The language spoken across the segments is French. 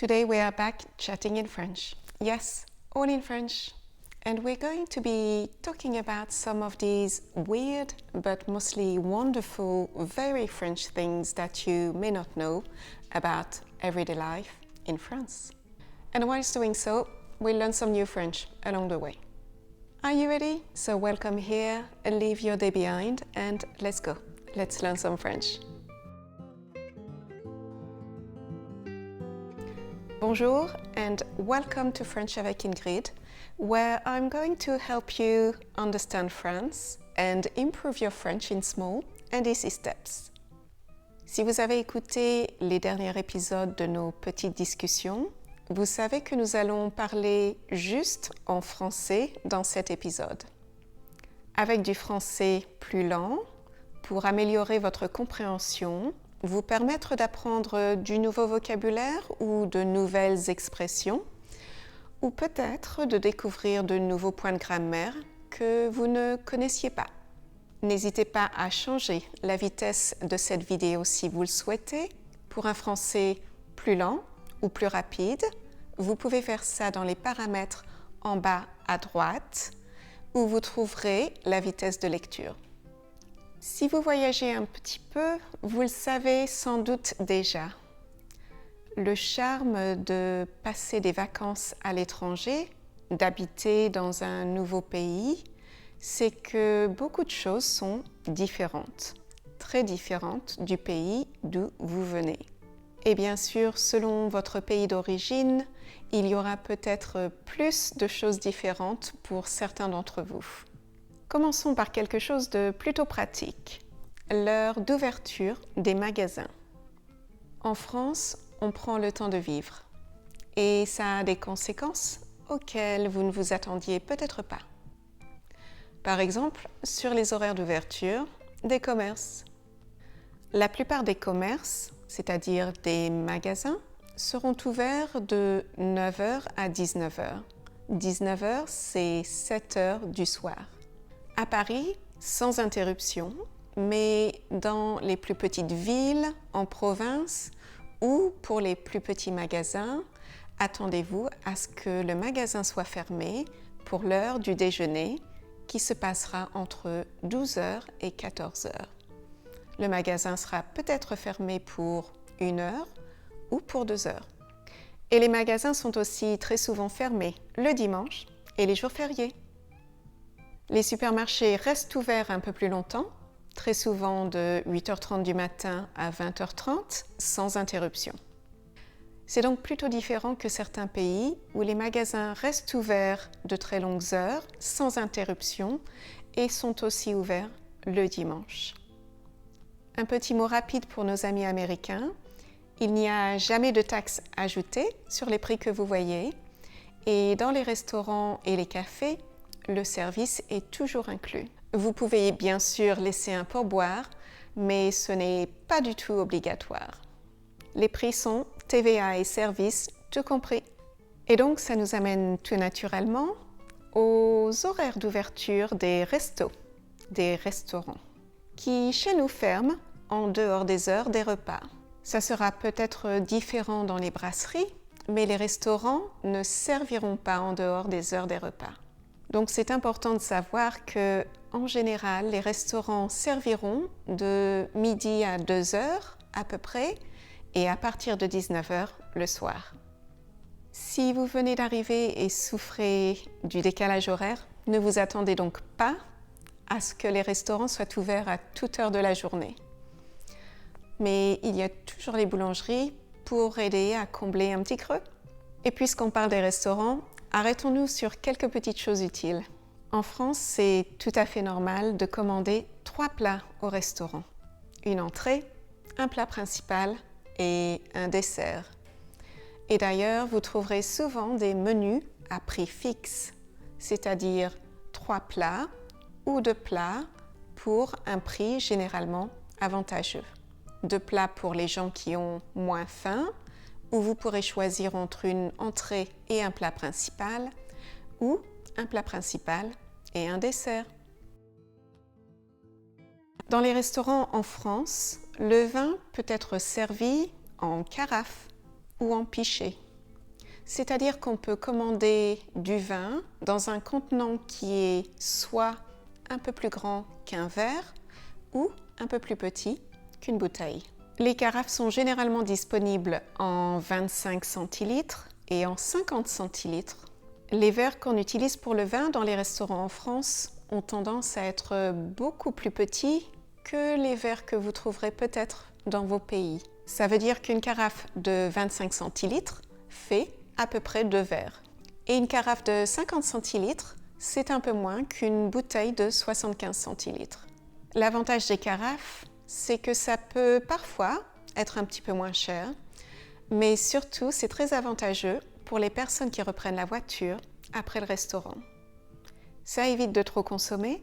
Today we are back chatting in French. Yes, all in French. And we're going to be talking about some of these weird but mostly wonderful, very French things that you may not know about everyday life in France. And whilst doing so, we'll learn some new French along the way. Are you ready? So welcome here, leave your day behind, and let's go. Let's learn some French. Bonjour and welcome to French avec Ingrid, where I'm going to help you understand France and improve your French in small and easy steps. Si vous avez écouté les derniers épisodes de nos petites discussions, vous savez que nous allons parler juste en français dans cet épisode. Avec du français plus lent, pour améliorer votre compréhension, vous permettre d'apprendre du nouveau vocabulaire ou de nouvelles expressions, ou peut-être de découvrir de nouveaux points de grammaire que vous ne connaissiez pas. N'hésitez pas à changer la vitesse de cette vidéo si vous le souhaitez. Pour un français plus lent ou plus rapide, vous pouvez faire ça dans les paramètres en bas à droite, où vous trouverez la vitesse de lecture. Si vous voyagez un petit peu, vous le savez sans doute déjà. Le charme de passer des vacances à l'étranger, d'habiter dans un nouveau pays, c'est que beaucoup de choses sont différentes, très différentes du pays d'où vous venez. Et bien sûr, selon votre pays d'origine, il y aura peut-être plus de choses différentes pour certains d'entre vous. Commençons par quelque chose de plutôt pratique, l'heure d'ouverture des magasins. En France, on prend le temps de vivre et ça a des conséquences auxquelles vous ne vous attendiez peut-être pas. Par exemple, sur les horaires d'ouverture des commerces. La plupart des commerces, c'est-à-dire des magasins, seront ouverts de 9h à 19h. 19h, c'est 7h du soir. À Paris, sans interruption, mais dans les plus petites villes, en province ou pour les plus petits magasins, attendez-vous à ce que le magasin soit fermé pour l'heure du déjeuner qui se passera entre 12h et 14h. Le magasin sera peut-être fermé pour 1 heure ou pour 2 heures. Et les magasins sont aussi très souvent fermés le dimanche et les jours fériés. Les supermarchés restent ouverts un peu plus longtemps, très souvent de 8h30 du matin à 20h30, sans interruption. C'est donc plutôt différent que certains pays où les magasins restent ouverts de très longues heures, sans interruption, et sont aussi ouverts le dimanche. Un petit mot rapide pour nos amis américains. Il n'y a jamais de taxes ajoutées sur les prix que vous voyez, et dans les restaurants et les cafés, le service est toujours inclus. Vous pouvez bien sûr laisser un pourboire, mais ce n'est pas du tout obligatoire. Les prix sont TVA et services, tout compris. Et donc, ça nous amène tout naturellement aux horaires d'ouverture des restos, des restaurants, qui chez nous ferment en dehors des heures des repas. Ça sera peut-être différent dans les brasseries, mais les restaurants ne serviront pas en dehors des heures des repas. Donc c'est important de savoir que, en général, les restaurants serviront de midi à 2h à peu près et à partir de 19h le soir. Si vous venez d'arriver et souffrez du décalage horaire, ne vous attendez donc pas à ce que les restaurants soient ouverts à toute heure de la journée. Mais il y a toujours les boulangeries pour aider à combler un petit creux. Et puisqu'on parle des restaurants, arrêtons-nous sur quelques petites choses utiles. En France, c'est tout à fait normal de commander 3 plats au restaurant. Une entrée, un plat principal et un dessert. Et d'ailleurs, vous trouverez souvent des menus à prix fixe, c'est-à-dire 3 plats ou 2 plats pour un prix généralement avantageux. 2 plats pour les gens qui ont moins faim, où vous pourrez choisir entre une entrée et un plat principal, ou un plat principal et un dessert. Dans les restaurants en France, le vin peut être servi en carafe ou en pichet. c'est-à-dire qu'on peut commander du vin dans un contenant qui est soit un peu plus grand qu'un verre ou un peu plus petit qu'une bouteille. Les carafes sont généralement disponibles en 25 centilitres et en 50 centilitres. Les verres qu'on utilise pour le vin dans les restaurants en France ont tendance à être beaucoup plus petits que les verres que vous trouverez peut-être dans vos pays. Ça veut dire qu'une carafe de 25 centilitres fait à peu près 2 verres. Et une carafe de 50 centilitres, c'est un peu moins qu'une bouteille de 75 centilitres. L'avantage des carafes, c'est que ça peut parfois être un petit peu moins cher, mais surtout c'est très avantageux pour les personnes qui reprennent la voiture après le restaurant. Ça évite de trop consommer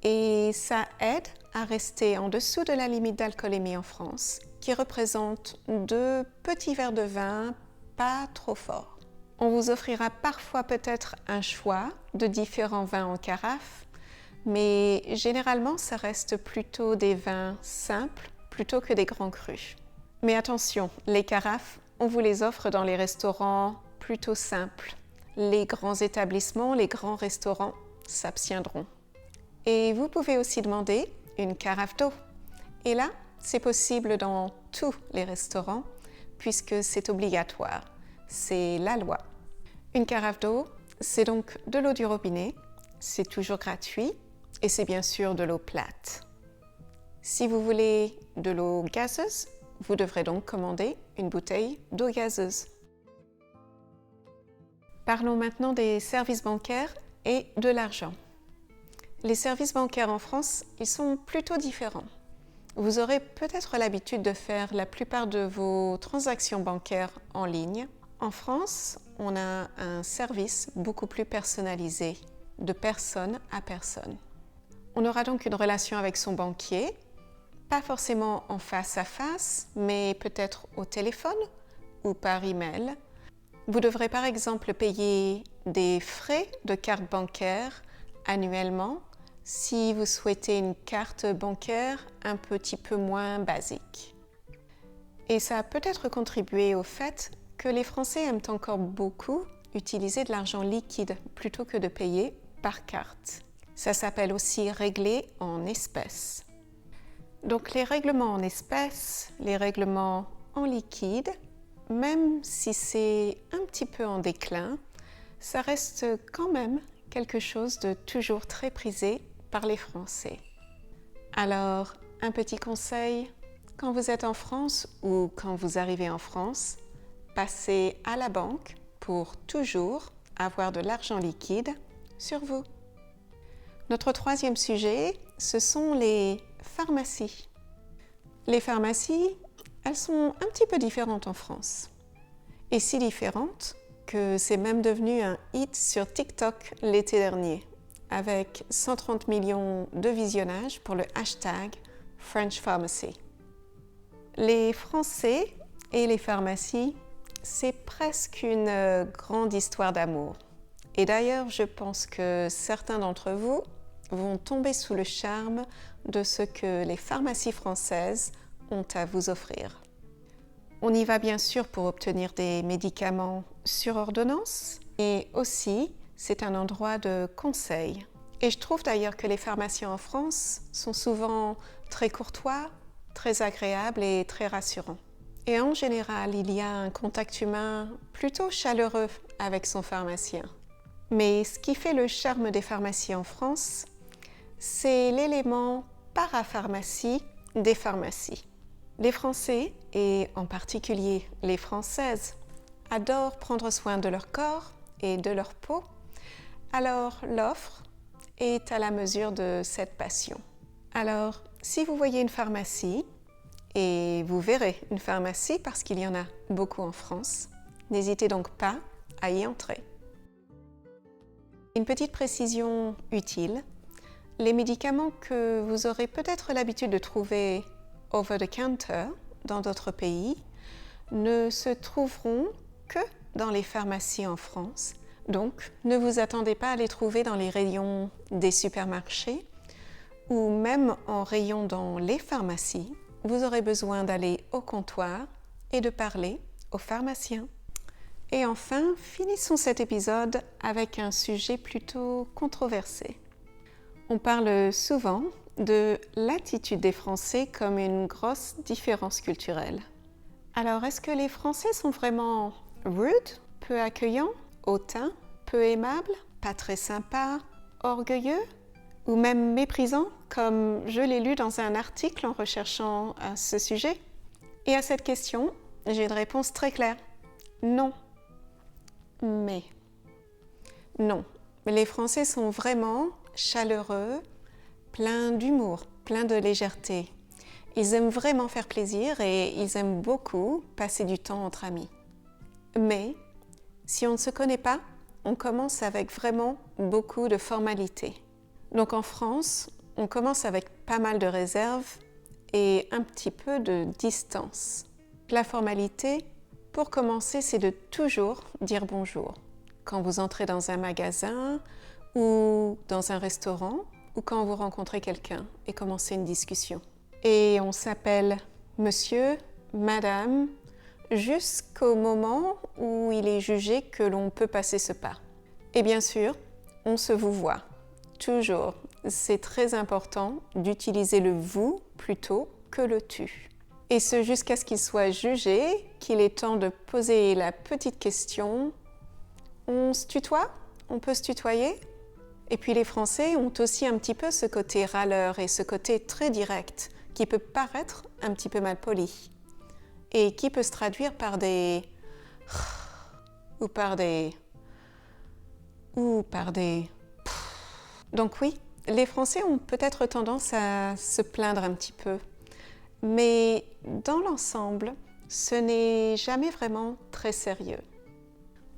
et ça aide à rester en dessous de la limite d'alcoolémie en France, qui représente 2 petits verres de vin pas trop forts. On vous offrira parfois peut-être un choix de différents vins en carafe, mais généralement ça reste plutôt des vins simples plutôt que des grands crus. Mais attention, les carafes, on vous les offre dans les restaurants plutôt simples. Les grands établissements, les grands restaurants s'abstiendront. Et vous pouvez aussi demander une carafe d'eau. Et là, c'est possible dans tous les restaurants puisque c'est obligatoire. C'est la loi. Une carafe d'eau, c'est donc de l'eau du robinet. C'est toujours gratuit et c'est bien sûr de l'eau plate. Si vous voulez de l'eau gazeuse, vous devrez donc commander une bouteille d'eau gazeuse. Parlons maintenant des services bancaires et de l'argent. Les services bancaires en France, ils sont plutôt différents. Vous aurez peut-être l'habitude de faire la plupart de vos transactions bancaires en ligne. En France, on a un service beaucoup plus personnalisé, de personne à personne. On aura donc une relation avec son banquier, pas forcément en face à face, mais peut-être au téléphone ou par email. Vous devrez par exemple payer des frais de carte bancaire annuellement si vous souhaitez une carte bancaire un petit peu moins basique. Et ça a peut-être contribué au fait que les Français aiment encore beaucoup utiliser de l'argent liquide plutôt que de payer par carte. Ça s'appelle aussi régler en espèces. Donc les règlements en espèces, les règlements en liquide, même si c'est un petit peu en déclin, ça reste quand même quelque chose de toujours très prisé par les Français. Alors, un petit conseil, quand vous êtes en France ou quand vous arrivez en France, passez à la banque pour toujours avoir de l'argent liquide sur vous. Notre troisième sujet, ce sont les pharmacies. Les pharmacies, elles sont un petit peu différentes en France. Et si différentes que c'est même devenu un hit sur TikTok l'été dernier, avec 130 millions de visionnages pour le hashtag French Pharmacy. Les Français et les pharmacies, c'est presque une grande histoire d'amour. Et d'ailleurs, je pense que certains d'entre vous vont tomber sous le charme de ce que les pharmacies françaises ont à vous offrir. On y va bien sûr pour obtenir des médicaments sur ordonnance et aussi c'est un endroit de conseil. Et je trouve d'ailleurs que les pharmaciens en France sont souvent très courtois, très agréables et très rassurants. Et en général, il y a un contact humain plutôt chaleureux avec son pharmacien. Mais ce qui fait le charme des pharmacies en France, c'est l'élément parapharmacie des pharmacies. Les Français, et en particulier les Françaises, adorent prendre soin de leur corps et de leur peau, alors l'offre est à la mesure de cette passion. Alors, si vous voyez une pharmacie, et vous verrez une pharmacie parce qu'il y en a beaucoup en France, n'hésitez donc pas à y entrer. Une petite précision utile, les médicaments que vous aurez peut-être l'habitude de trouver over the counter dans d'autres pays ne se trouveront que dans les pharmacies en France. Donc, ne vous attendez pas à les trouver dans les rayons des supermarchés ou même en rayon dans les pharmacies. Vous aurez besoin d'aller au comptoir et de parler au pharmacien. Et enfin, finissons cet épisode avec un sujet plutôt controversé. On parle souvent de l'attitude des Français comme une grosse différence culturelle. Alors, est-ce que les Français sont vraiment rude, peu accueillants, hautains, peu aimables, pas très sympas, orgueilleux ou même méprisants, comme je l'ai lu dans un article en recherchant à ce sujet? Et à cette question, j'ai une réponse très claire. Non. Mais non, les Français sont vraiment chaleureux, pleins d'humour, pleins de légèreté. Ils aiment vraiment faire plaisir et ils aiment beaucoup passer du temps entre amis. Mais si on ne se connaît pas, on commence avec vraiment beaucoup de formalités. Donc en France, on commence avec pas mal de réserves et un petit peu de distance. La formalité, pour commencer, c'est de toujours dire bonjour. Quand vous entrez dans un magasin ou dans un restaurant ou quand vous rencontrez quelqu'un et commencez une discussion. Et on s'appelle monsieur, madame, jusqu'au moment où il est jugé que l'on peut passer ce pas. Et bien sûr, on se vouvoie. Toujours, c'est très important d'utiliser le vous plutôt que le tu. Et ce jusqu'à ce qu'il soit jugé, qu'il est temps de poser la petite question. On se tutoie? On peut se tutoyer? Et puis les Français ont aussi un petit peu ce côté râleur et ce côté très direct qui peut paraître un petit peu malpoli et qui peut se traduire par des ou par des Donc oui, les Français ont peut-être tendance à se plaindre un petit peu. Mais dans l'ensemble, ce n'est jamais vraiment très sérieux.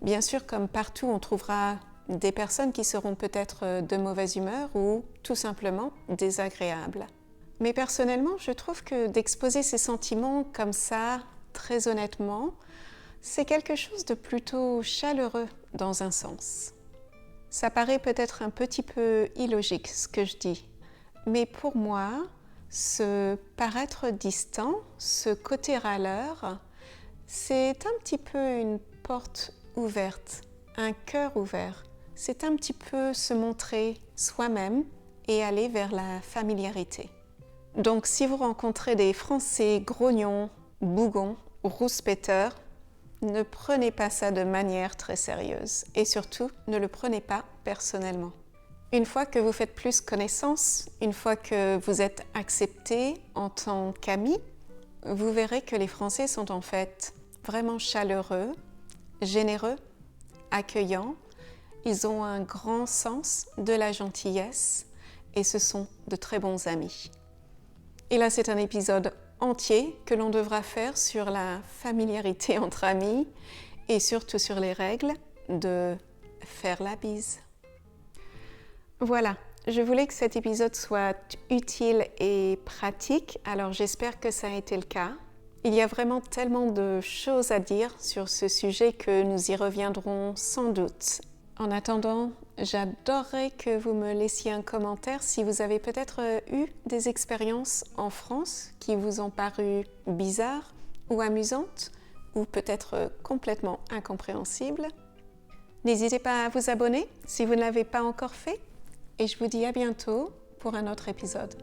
Bien sûr, comme partout, on trouvera des personnes qui seront peut-être de mauvaise humeur ou tout simplement désagréables. Mais personnellement, je trouve que d'exposer ses sentiments comme ça, très honnêtement, c'est quelque chose de plutôt chaleureux dans un sens. Ça paraît peut-être un petit peu illogique ce que je dis, mais pour moi, ce paraître distant, ce côté râleur, c'est un petit peu une porte ouverte, un cœur ouvert. C'est un petit peu se montrer soi-même et aller vers la familiarité. Donc si vous rencontrez des Français grognons, bougons, rouspéteurs, ne prenez pas ça de manière très sérieuse et surtout ne le prenez pas personnellement. Une fois que vous faites plus connaissance, une fois que vous êtes accepté en tant qu'ami, vous verrez que les Français sont en fait vraiment chaleureux, généreux, accueillants. Ils ont un grand sens de la gentillesse et ce sont de très bons amis. Et là, c'est un épisode entier que l'on devra faire sur la familiarité entre amis et surtout sur les règles de faire la bise. Voilà, je voulais que cet épisode soit utile et pratique, alors j'espère que ça a été le cas. Il y a vraiment tellement de choses à dire sur ce sujet que nous y reviendrons sans doute. En attendant, j'adorerais que vous me laissiez un commentaire si vous avez peut-être eu des expériences en France qui vous ont paru bizarres ou amusantes ou peut-être complètement incompréhensibles. N'hésitez pas à vous abonner si vous ne l'avez pas encore fait et je vous dis à bientôt pour un autre épisode.